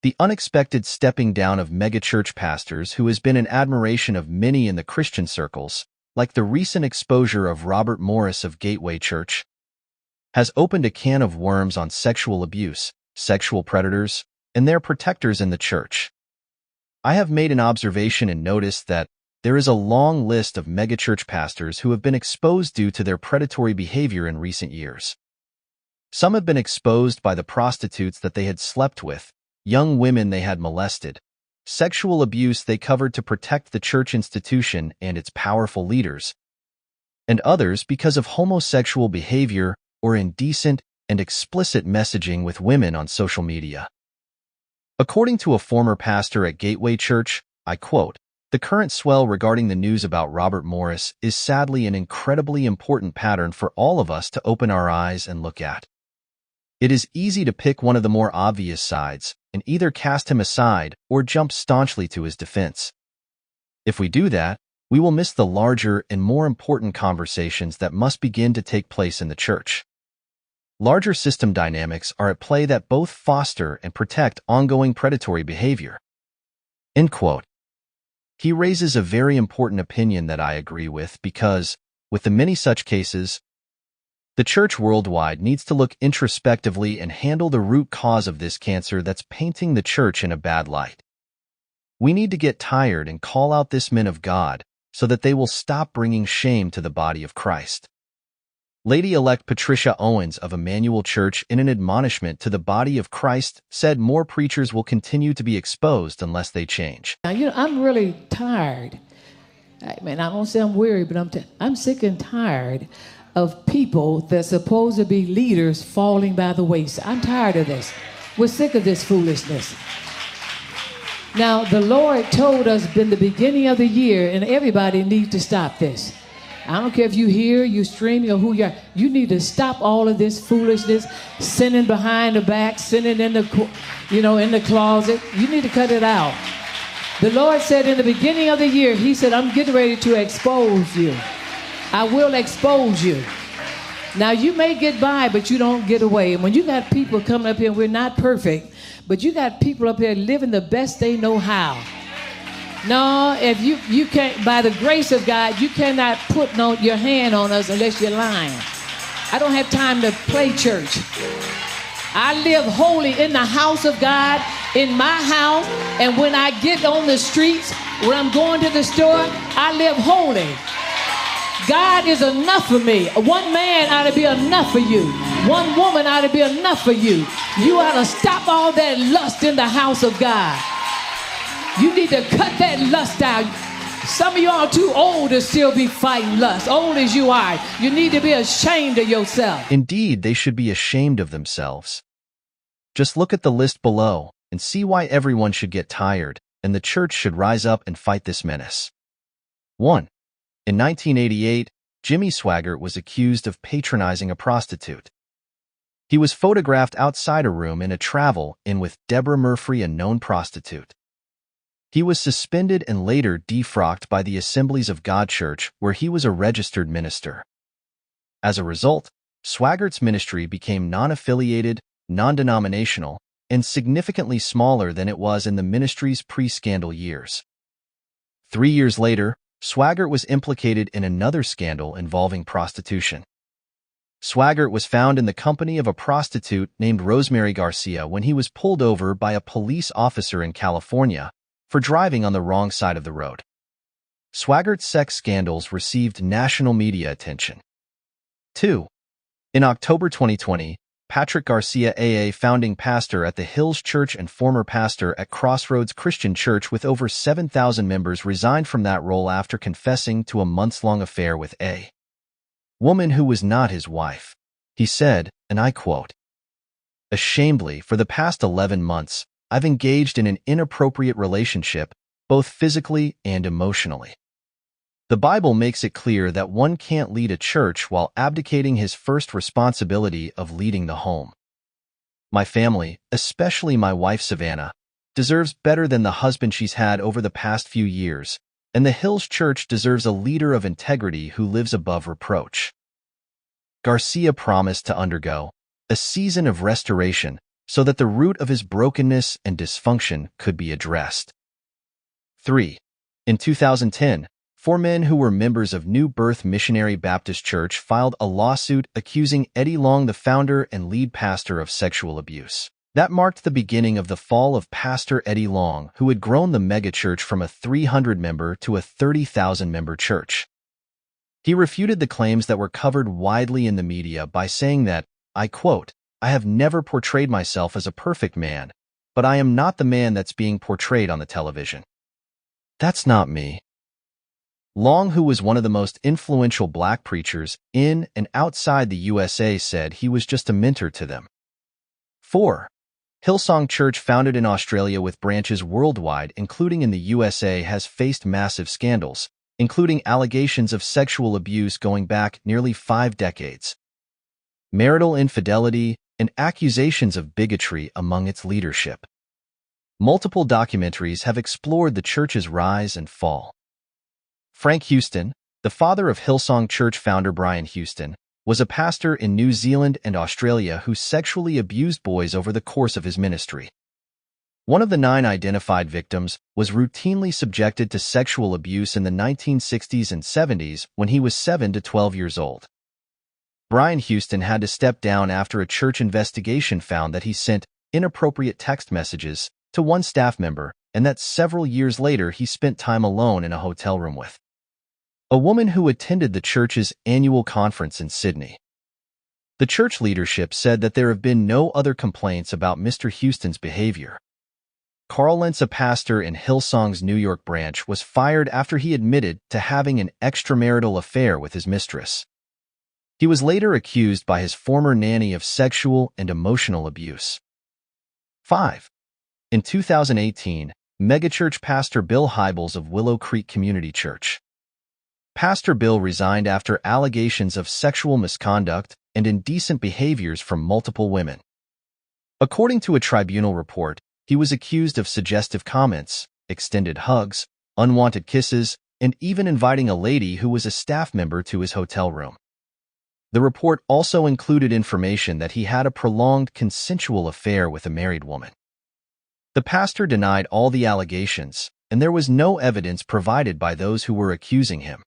The unexpected stepping down of megachurch pastors who has been an admiration of many in the Christian circles, like the recent exposure of Robert Morris of Gateway Church, has opened a can of worms on sexual abuse, sexual predators, and their protectors in the church. I have made an observation and noticed that there is a long list of megachurch pastors who have been exposed due to their predatory behavior in recent years. Some have been exposed by the prostitutes that they had slept with, young women they had molested, sexual abuse they covered to protect the church institution and its powerful leaders, and others because of homosexual behavior or indecent and explicit messaging with women on social media. According to a former pastor at Gateway Church, I quote, "The current swell regarding the news about Robert Morris is sadly an incredibly important pattern for all of us to open our eyes and look at. It is easy to pick one of the more obvious sides and either cast him aside or jump staunchly to his defense. If we do that, we will miss the larger and more important conversations that must begin to take place in the church. Larger system dynamics are at play that both foster and protect ongoing predatory behavior." End quote. He raises a very important opinion that I agree with because, with the many such cases, the church worldwide needs to look introspectively and handle the root cause of this cancer that's painting the church in a bad light. We need to get tired and call out this men of God so that they will stop bringing shame to the body of Christ. Lady-elect Patricia Owens of Emmanuel Church, in an admonishment to the body of Christ, said more preachers will continue to be exposed unless they change. Now, I'm really tired. I don't say I'm weary, but I'm sick and tired of people that's supposed to be leaders falling by the wayside. I'm tired of this. We're sick of this foolishness. Now, the Lord told us in the beginning of the year, and everybody needs to stop this. I don't care if you hear, you stream, or who you are. You need to stop all of this foolishness, sinning behind the back, sinning in the closet. You need to cut it out. The Lord said in the beginning of the year, He said, "I'm getting ready to expose you. I will expose you." Now, you may get by, but you don't get away. And when you got people coming up here, we're not perfect, but you got people up here living the best they know how. No, if you can't, by the grace of God, you cannot put your hand on us unless you're lying. I don't have time to play church. I live holy in the house of God, in my house, and when I get on the streets, when I'm going to the store, I live holy. God is enough for me. One man ought to be enough for you. One woman ought to be enough for you. You ought to stop all that lust in the house of God. You need to cut that lust out. Some of you are too old to still be fighting lust. Old as you are, you need to be ashamed of yourself. Indeed, they should be ashamed of themselves. Just look at the list below and see why everyone should get tired and the church should rise up and fight this menace. 1. In 1988, Jimmy Swaggart was accused of patronizing a prostitute. He was photographed outside a room in a travel-in with Deborah Murphy, a known prostitute. He was suspended and later defrocked by the Assemblies of God Church, where he was a registered minister. As a result, Swaggart's ministry became non-affiliated, non-denominational, and significantly smaller than it was in the ministry's pre-scandal years. 3 years later, Swaggart was implicated in another scandal involving prostitution. Swaggart was found in the company of a prostitute named Rosemary Garcia when he was pulled over by a police officer in California for driving on the wrong side of the road. Swaggart's sex scandals received national media attention. 2. In October 2020, Patrick Garcia, a founding pastor at the Hills Church and former pastor at Crossroads Christian Church with over 7,000 members, resigned from that role after confessing to a months-long affair with a woman who was not his wife. He said, and I quote, "Ashamedly, for the past 11 months, I've engaged in an inappropriate relationship, both physically and emotionally. The Bible makes it clear that one can't lead a church while abdicating his first responsibility of leading the home. My family, especially my wife Savannah, deserves better than the husband she's had over the past few years, and the Hills Church deserves a leader of integrity who lives above reproach." Garcia promised to undergo a season of restoration so that the root of his brokenness and dysfunction could be addressed. 3. In 2010, 4 men who were members of New Birth Missionary Baptist Church filed a lawsuit accusing Eddie Long, the founder and lead pastor, of sexual abuse. That marked the beginning of the fall of Pastor Eddie Long, who had grown the megachurch from a 300-member to a 30,000-member church. He refuted the claims that were covered widely in the media by saying that, I quote, "I have never portrayed myself as a perfect man, but I am not the man that's being portrayed on the television. That's not me." Long, who was one of the most influential black preachers in and outside the USA, said he was just a mentor to them. 4. Hillsong Church, founded in Australia with branches worldwide, including in the USA, has faced massive scandals, including allegations of sexual abuse going back nearly 5 decades, marital infidelity, and accusations of bigotry among its leadership. Multiple documentaries have explored the church's rise and fall. Frank Houston, the father of Hillsong Church founder Brian Houston, was a pastor in New Zealand and Australia who sexually abused boys over the course of his ministry. One of the 9 identified victims was routinely subjected to sexual abuse in the 1960s and 70s when he was 7 to 12 years old. Brian Houston had to step down after a church investigation found that he sent inappropriate text messages to one staff member, and that several years later he spent time alone in a hotel room with a woman who attended the church's annual conference in Sydney. The church leadership said that there have been no other complaints about Mr. Houston's behavior. Carl Lentz, a pastor in Hillsong's New York branch, was fired after he admitted to having an extramarital affair with his mistress. He was later accused by his former nanny of sexual and emotional abuse. 5. In 2018, megachurch pastor Bill Hybels of Willow Creek Community Church. Pastor Bill resigned after allegations of sexual misconduct and indecent behaviors from multiple women. According to a tribunal report, he was accused of suggestive comments, extended hugs, unwanted kisses, and even inviting a lady who was a staff member to his hotel room. The report also included information that he had a prolonged consensual affair with a married woman. The pastor denied all the allegations, and there was no evidence provided by those who were accusing him.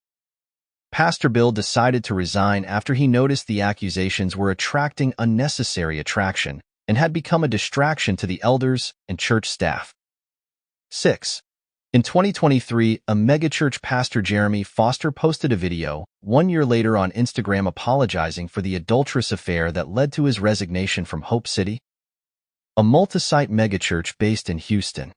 Pastor Bill decided to resign after he noticed the accusations were attracting unnecessary attraction and had become a distraction to the elders and church staff. 6. In 2023, a megachurch pastor, Jeremy Foster, posted a video 1 year later on Instagram apologizing for the adulterous affair that led to his resignation from Hope City, a multi-site megachurch based in Houston.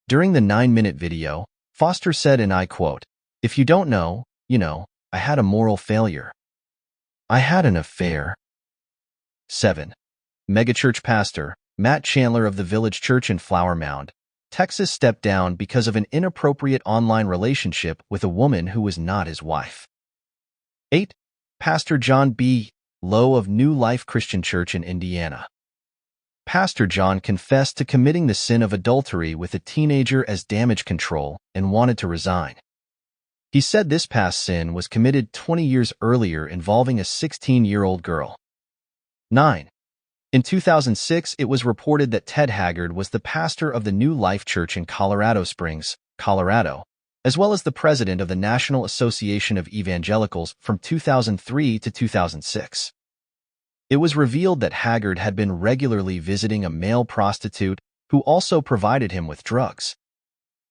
During the 9-minute video, Foster said, and I quote, "If you don't know, you know, I had a moral failure. I had an affair." 7. Megachurch pastor Matt Chandler of the Village Church in Flower Mound, Texas, stepped down because of an inappropriate online relationship with a woman who was not his wife. 8. Pastor John B. Lowe of New Life Christian Church in Indiana. Pastor John confessed to committing the sin of adultery with a teenager as damage control and wanted to resign. He said this past sin was committed 20 years earlier involving a 16-year-old girl. 9. In 2006, it was reported that Ted Haggard was the pastor of the New Life Church in Colorado Springs, Colorado, as well as the president of the National Association of Evangelicals from 2003 to 2006. It was revealed that Haggard had been regularly visiting a male prostitute who also provided him with drugs.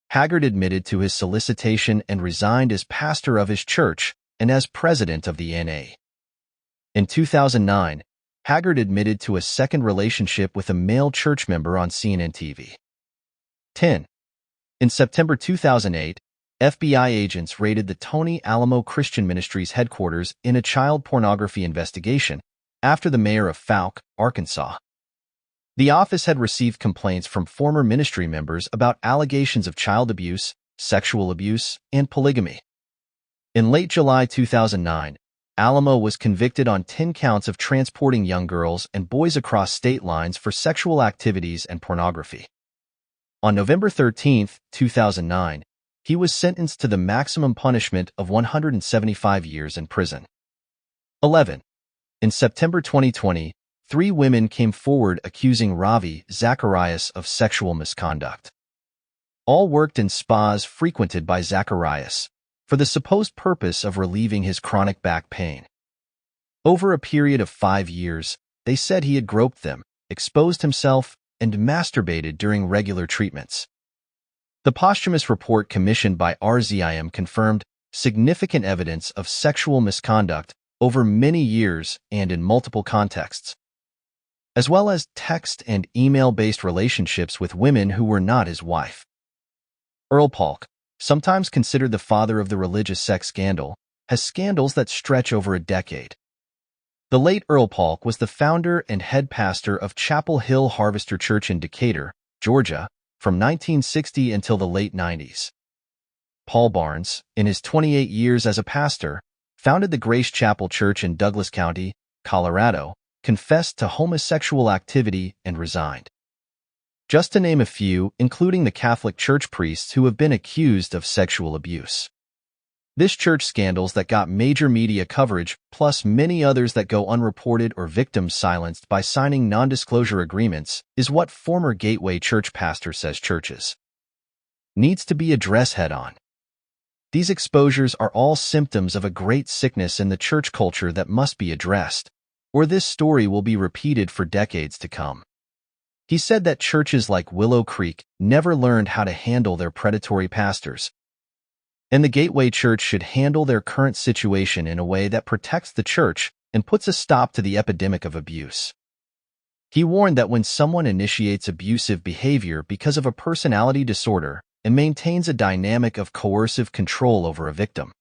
Haggard admitted to his solicitation and resigned as pastor of his church and as president of the NA. In 2009, Haggard admitted to a second relationship with a male church member on CNN TV. 10. In September 2008, FBI agents raided the Tony Alamo Christian Ministries headquarters in a child pornography investigation after the mayor of Fouke, Arkansas. The office had received complaints from former ministry members about allegations of child abuse, sexual abuse, and polygamy. In late July 2009, Alamo was convicted on 10 counts of transporting young girls and boys across state lines for sexual activities and pornography. On November 13, 2009, he was sentenced to the maximum punishment of 175 years in prison. 11. In September 2020, 3 women came forward accusing Ravi Zacharias of sexual misconduct. All worked in spas frequented by Zacharias for the supposed purpose of relieving his chronic back pain. Over a period of 5 years, they said he had groped them, exposed himself, and masturbated during regular treatments. The posthumous report commissioned by RZIM confirmed significant evidence of sexual misconduct over many years and in multiple contexts, as well as text and email-based relationships with women who were not his wife. Earl Polk, sometimes considered the father of the religious sex scandal, has scandals that stretch over a decade. The late Earl Polk was the founder and head pastor of Chapel Hill Harvester Church in Decatur, Georgia, from 1960 until the late 90s. Paul Barnes, in his 28 years as a pastor, founded the Grace Chapel Church in Douglas County, Colorado, confessed to homosexual activity, and resigned. Just to name a few, including the Catholic Church priests who have been accused of sexual abuse. This church scandals that got major media coverage, plus many others that go unreported or victims silenced by signing non-disclosure agreements, is what former Gateway Church pastor says churches needs to be addressed head-on. These exposures are all symptoms of a great sickness in the church culture that must be addressed, or this story will be repeated for decades to come. He said that churches like Willow Creek never learned how to handle their predatory pastors, and the Gateway Church should handle their current situation in a way that protects the church and puts a stop to the epidemic of abuse. He warned that when someone initiates abusive behavior because of a personality disorder and maintains a dynamic of coercive control over a victim,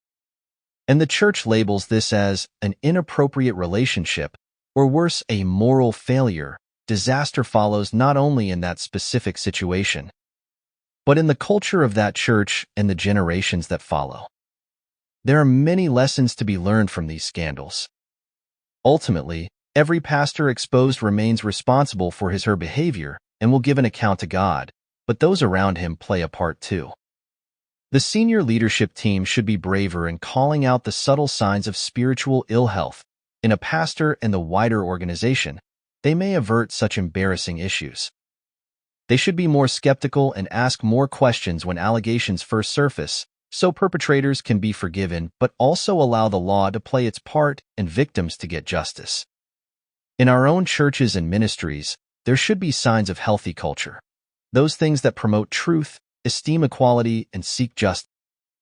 and the church labels this as an inappropriate relationship, or worse, a moral failure, disaster follows not only in that specific situation, but in the culture of that church and the generations that follow. There are many lessons to be learned from these scandals. Ultimately, every pastor exposed remains responsible for his or her behavior and will give an account to God, but those around him play a part too. The senior leadership team should be braver in calling out the subtle signs of spiritual ill health in a pastor and the wider organization. They may avert such embarrassing issues. They should be more skeptical and ask more questions when allegations first surface, so perpetrators can be forgiven, but also allow the law to play its part and victims to get justice. In our own churches and ministries, there should be signs of healthy culture. Those things that promote truth, esteem equality, and seek justice.